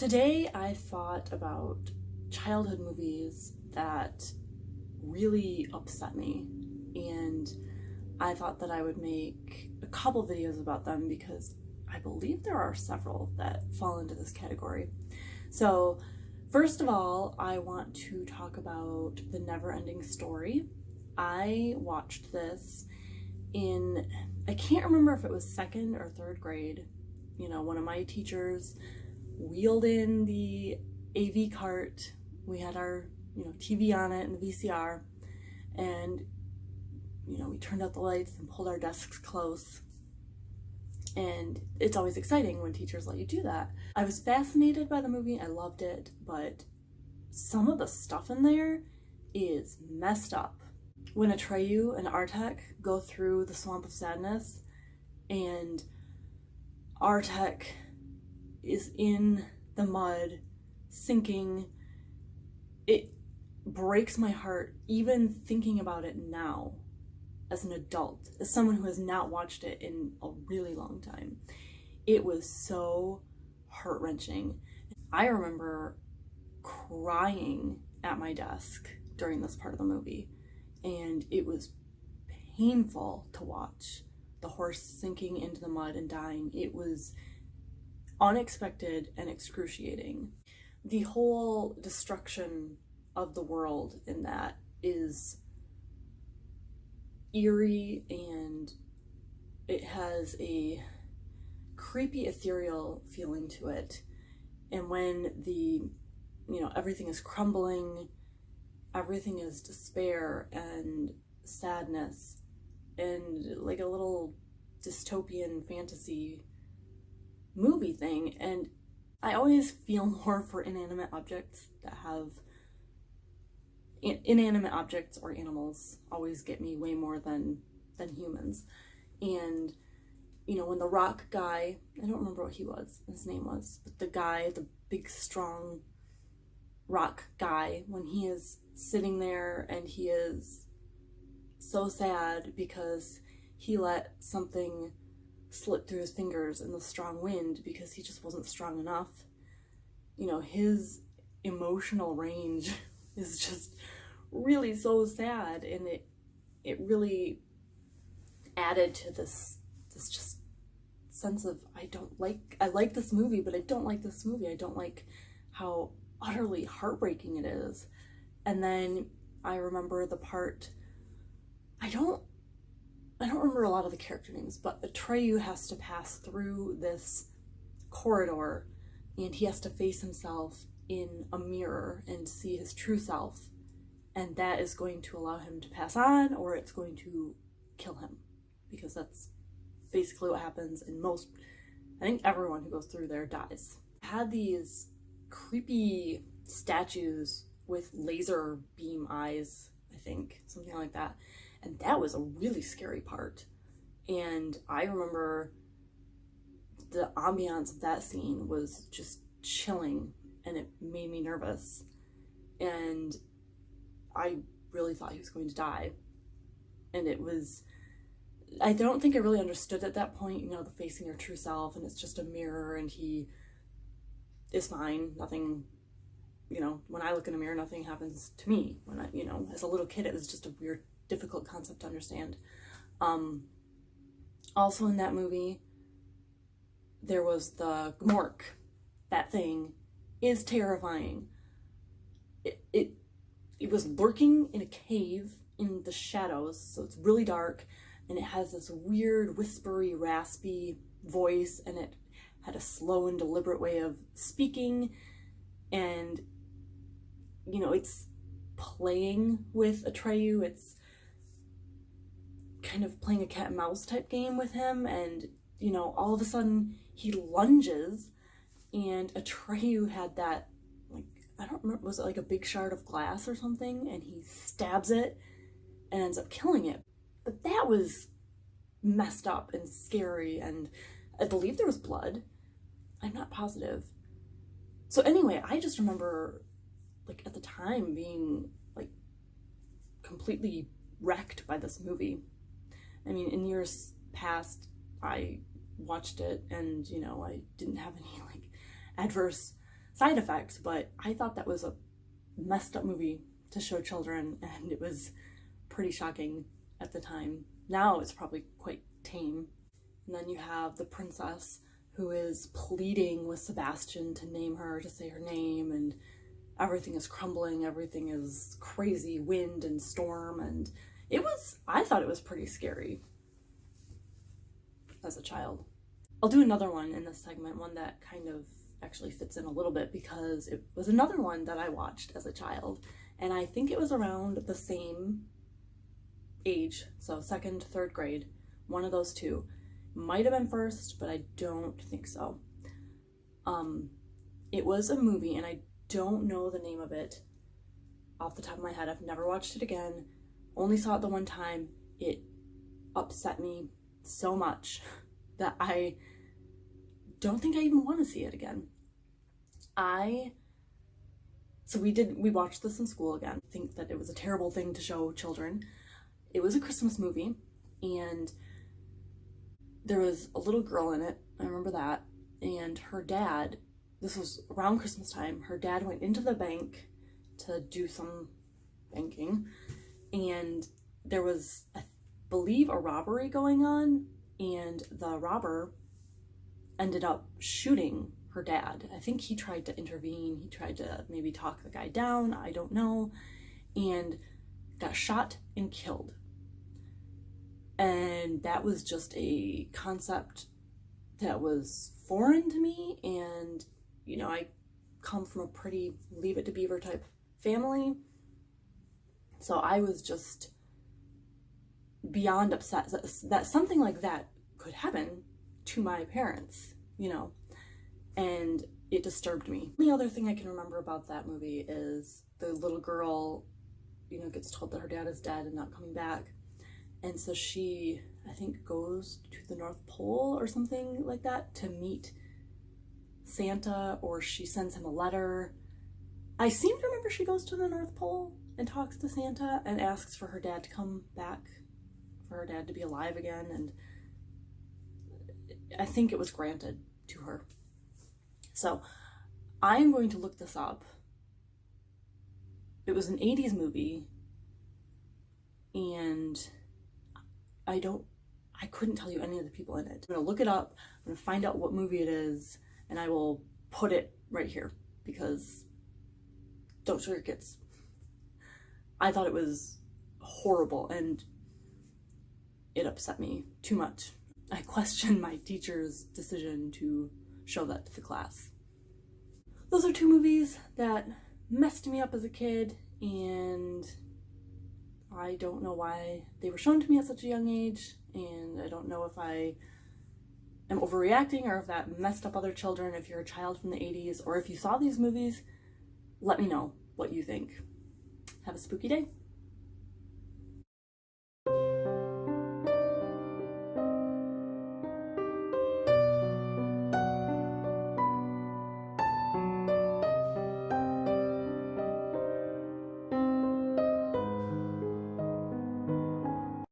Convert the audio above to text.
Today I thought about childhood movies that really upset me, and I thought that I would make a couple videos about them because I believe there are several that fall into this category. So first of all, I want to talk about The Never-Ending Story. I watched this I can't remember if it was second or third grade. You know, one of my teachers wheeled in the AV cart. We had our, TV on it and the VCR, and, we turned out the lights and pulled our desks close. And it's always exciting when teachers let you do that. I was fascinated by the movie. I loved it, but some of the stuff in there is messed up. When Atreyu and Artek go through the Swamp of Sadness and Artek is in the mud, sinking, it breaks my heart even thinking about it now as an adult, as someone who has not watched it in a really long time. It was so heart-wrenching. I remember crying at my desk during this part of the movie, and it was painful to watch the horse sinking into the mud and dying. It was unexpected and excruciating. The whole destruction of the world in that is eerie, and it has a creepy, ethereal feeling to it. And when everything is crumbling, everything is despair and sadness and like a little dystopian fantasy movie thing. And I always feel more for inanimate objects that have inanimate objects or animals always get me way more than humans. And when the rock guy, I don't remember what his name was, but the big strong rock guy, when he is sitting there and he is so sad because he let something slip through his fingers in the strong wind because he just wasn't strong enough. His emotional range is just really so sad, and it really added to this just sense of I like this movie, but I don't like this movie. I don't like how utterly heartbreaking it is. And then I remember the part, I don't remember a lot of the character names, but Atreyu has to pass through this corridor, and he has to face himself in a mirror and see his true self, and that is going to allow him to pass on, or it's going to kill him, because that's basically what happens in I think everyone who goes through there dies. I had these creepy statues with laser beam eyes, I think, something like that. And that was a really scary part. And I remember the ambiance of that scene was just chilling, and it made me nervous. And I really thought he was going to die. And I don't think I really understood at that point, the facing your true self, and it's just a mirror, and he is fine. Nothing, when I look in a mirror, nothing happens to me. When as a little kid, it was just a weird, difficult concept to understand. Also in that movie, there was the Gmork. That thing is terrifying. It was lurking in a cave in the shadows, so it's really dark, and it has this weird, whispery, raspy voice, and it had a slow and deliberate way of speaking, and it's playing with Atreyu. It's kind of playing a cat and mouse type game with him, and all of a sudden he lunges, and Atreyu had that, I don't remember, was it like a big shard of glass or something, and he stabs it and ends up killing it. But that was messed up and scary, and I believe there was blood. I'm not positive. So anyway, I just remember at the time being completely wrecked by this movie. I mean, in years past, I watched it and, I didn't have any adverse side effects, but I thought that was a messed up movie to show children, and it was pretty shocking at the time. Now it's probably quite tame. And then you have the princess who is pleading with Sebastian to name her, to say her name, and everything is crumbling, everything is crazy, wind and storm, and I thought it was pretty scary as a child. I'll do another one in this segment, one that kind of actually fits in a little bit because it was another one that I watched as a child, and I think it was around the same age, so 2nd, 3rd grade, one of those two. Might have been 1st, but I don't think so. It was a movie, and I don't know the name of it off the top of my head. I've never watched it again. Only saw it the one time. It upset me so much that I don't think I even want to see it again. We watched this in school again. I think that it was a terrible thing to show children. It was a Christmas movie, and there was a little girl in it. I remember that. And her dad, this was around Christmas time, her dad went into the bank to do some banking, and there was, I believe, a robbery going on, and the robber ended up shooting her dad. I think he tried to intervene. He tried to maybe talk the guy down. I don't know. And got shot and killed. And that was just a concept that was foreign to me. And, you know, I come from a pretty Leave It to Beaver type family. So I was just beyond upset that something like that could happen to my parents, you know, and it disturbed me. The other thing I can remember about that movie is the little girl, you know, gets told that her dad is dead and not coming back. And so she, I think, goes to the North Pole or something like that to meet Santa, or she sends him a letter. I seem to remember she goes to the North Pole and talks to Santa and asks for her dad to come back, for her dad to be alive again, and I think it was granted to her. So I'm going to look this up. It was an 80s movie, and I couldn't tell you any of the people in it. I'm gonna look it up, I'm gonna find out what movie it is, and I will put it right here, because don't show your kids. I thought it was horrible, and it upset me too much. I questioned my teacher's decision to show that to the class. Those are two movies that messed me up as a kid, and I don't know why they were shown to me at such a young age, and I don't know if I am overreacting or if that messed up other children. If you're a child from the 80s, or if you saw these movies, let me know what you think. Have a spooky day.